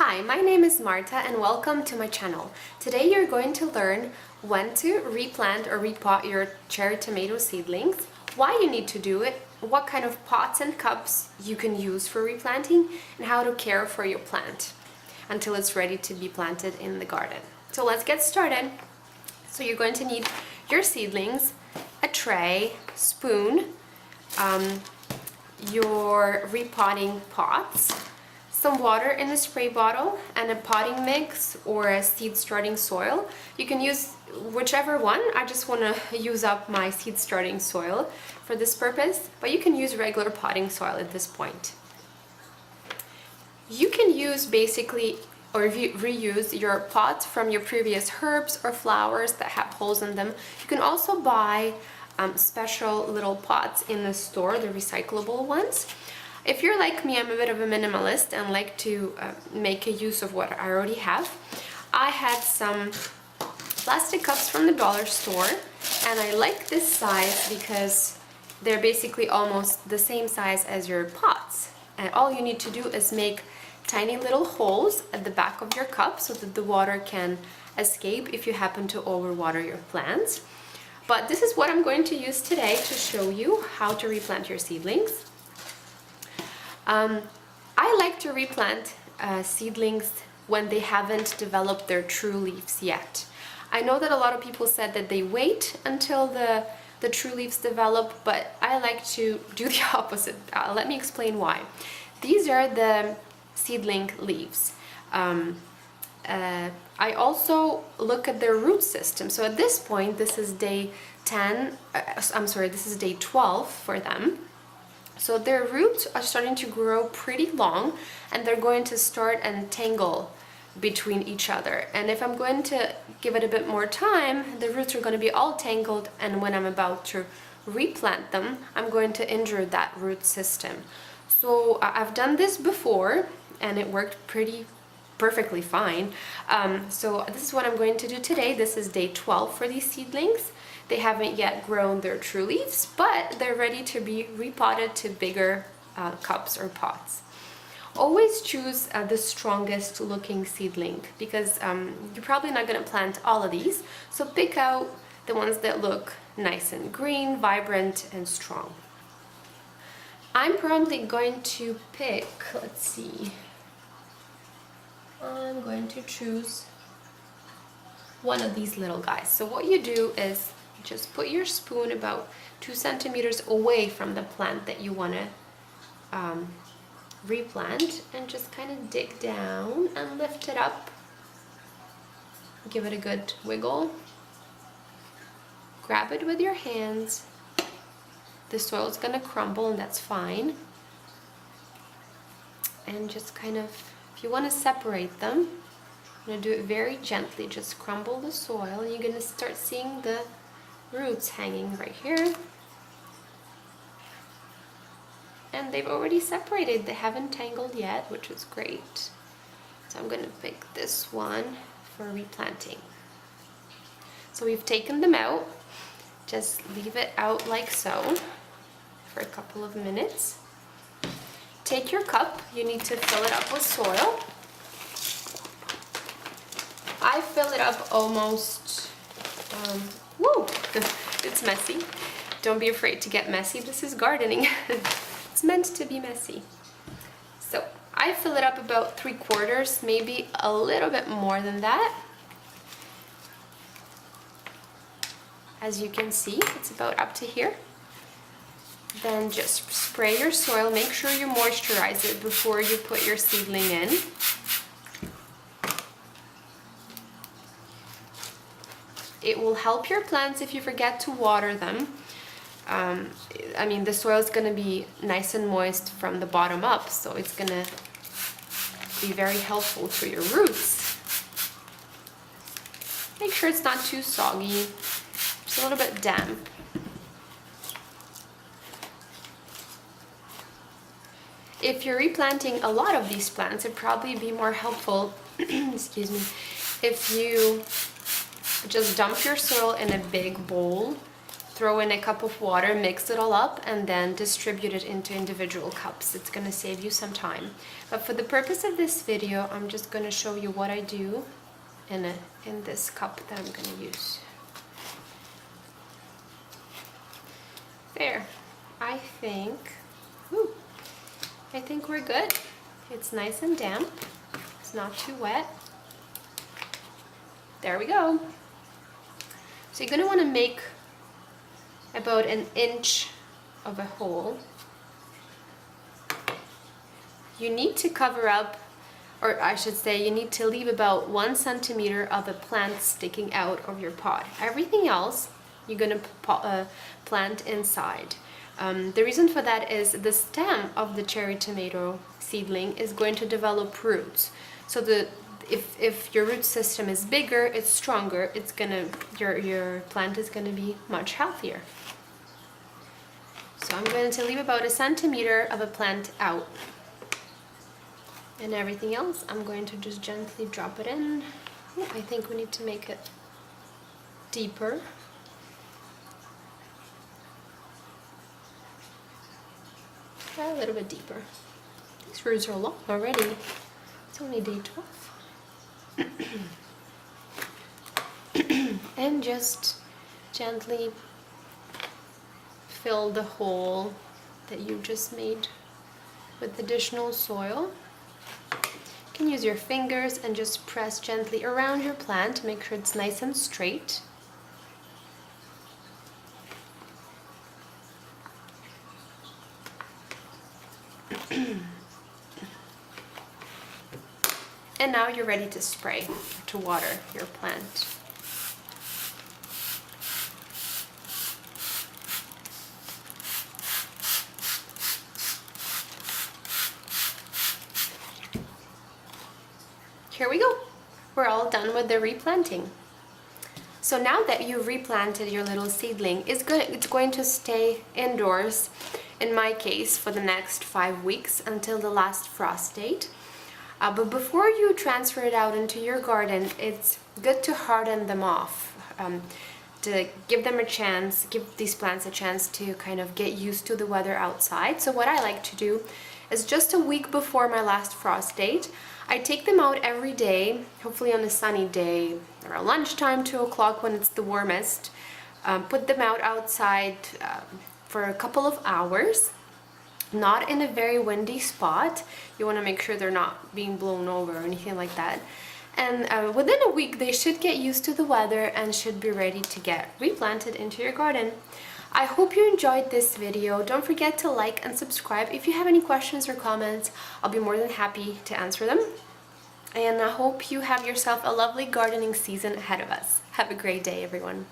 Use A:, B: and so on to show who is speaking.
A: Hi, my name is Marta and welcome to my channel. Today you're going to learn when to replant or repot your cherry tomato seedlings, why you need to do it, what kind of pots and cups you can use for replanting, and how to care for your plant until it's ready to be planted in the garden. So let's get started. So you're going to need your seedlings, a tray, spoon, your repotting pots, some water in a spray bottle, and a potting mix or a seed starting soil. You can use whichever one. I just want to use up my seed starting soil for this purpose, but you can use regular potting soil at this point. You can use basically or reuse your pots from your previous herbs or flowers that have holes in them. You can also buy special little pots in the store, the recyclable ones. If you're like me, I'm a bit of a minimalist and like to make a use of what I already have. I had some plastic cups from the dollar store, and I like this size because they're basically almost the same size as your pots. And all you need to do is make tiny little holes at the back of your cup so that the water can escape if you happen to overwater your plants. But this is what I'm going to use today to show you how to replant your seedlings. I like to replant seedlings when they haven't developed their true leaves yet. I know that a lot of people said that they wait until the true leaves develop, but I like to do the opposite. Let me explain why. These are the seedling leaves. I also look at their root system. So at this point, this is day 10, this is day 12 for them. So their roots are starting to grow pretty long, and they're going to start and tangle between each other. And if I'm going to give it a bit more time, the roots are going to be all tangled, and when I'm about to replant them, I'm going to injure that root system. So I've done this before, and it worked perfectly fine. So this is what I'm going to do today. This is day 12 for these seedlings. They haven't yet grown their true leaves, but they're ready to be repotted to bigger cups or pots. Always choose the strongest looking seedling because you're probably not going to plant all of these. So pick out the ones that look nice and green, vibrant, and strong. I'm probably going to pick, let's see, I'm going to choose one of these little guys. So what you do is just put your spoon about 2 centimeters away from the plant that you want to replant, and just kind of dig down and lift it up. Give it a good wiggle. Grab it with your hands. The soil is going to crumble, and that's fine. And just kind of, if you want to separate them, I'm going to do it very gently. Just crumble the soil, and you're going to start seeing the roots hanging right here. And they've already separated. They haven't tangled yet, which is great. So I'm going to pick this one for replanting. So we've taken them out. Just leave it out like so for a couple of minutes. Take your cup. You need to fill it up with soil. I fill it up almost, whoa, it's messy. Don't be afraid to get messy. This is gardening. It's meant to be messy. So I fill it up about 3/4, maybe a little bit more than that. As you can see, it's about up to here. Then just spray your soil. Make sure you moisturize it before you put your seedling in. It will help your plants if you forget to water them. I mean, the soil is going to be nice and moist from the bottom up, so it's going to be very helpful for your roots. Make sure it's not too soggy, just a little bit damp. If you're replanting a lot of these plants, it'd probably be more helpful, excuse me, if you just dump your soil in a big bowl throw in a cup of water, mix it all up, and then distribute it into individual cups. It's gonna save you some time. But for the purpose of this video, I'm just gonna show you what I do in this cup that I'm gonna use. There. I think we're good. It's nice and damp. It's not too wet. There we go. So you're gonna wanna make about 1 inch of a hole. You need to cover up, or I should say, you need to leave about 1 centimeter of a plant sticking out of your pot. Everything else you're gonna plant inside. The reason for that is the stem of the cherry tomato seedling is going to develop roots. So if your root system is bigger, it's stronger, it's gonna your plant is gonna be much healthier. So I'm going to leave about 1 centimeter of a plant out. And everything else, I'm going to just gently drop it in. I think we need to make it deeper. A little bit deeper. These roots are long already. It's only day 12. And just gently fill the hole that you just made with additional soil. You can use your fingers and just press gently around your plant to make sure it's nice and straight. And now you're ready to spray, to water your plant. Here we go. We're all done with the replanting. So now that you've replanted your little seedling, it's going to stay indoors, in my case, for the next 5 weeks until the last frost date. But before you transfer it out into your garden, it's good to harden them off, to give them a chance, give these plants a chance to kind of get used to the weather outside. So what I like to do is just a week before my last frost date, I take them out every day, hopefully on a sunny day, around lunchtime, 2 o'clock when it's the warmest, put them outside for a couple of hours. Not in a very windy spot. You want to make sure they're not being blown over or anything like that. And within a week, they should get used to the weather and should be ready to get replanted into your garden. I hope you enjoyed this video. Don't forget to like and subscribe. If you have any questions or comments, I'll be more than happy to answer them. And I hope you have yourself a lovely gardening season ahead of us. Have a great day, everyone.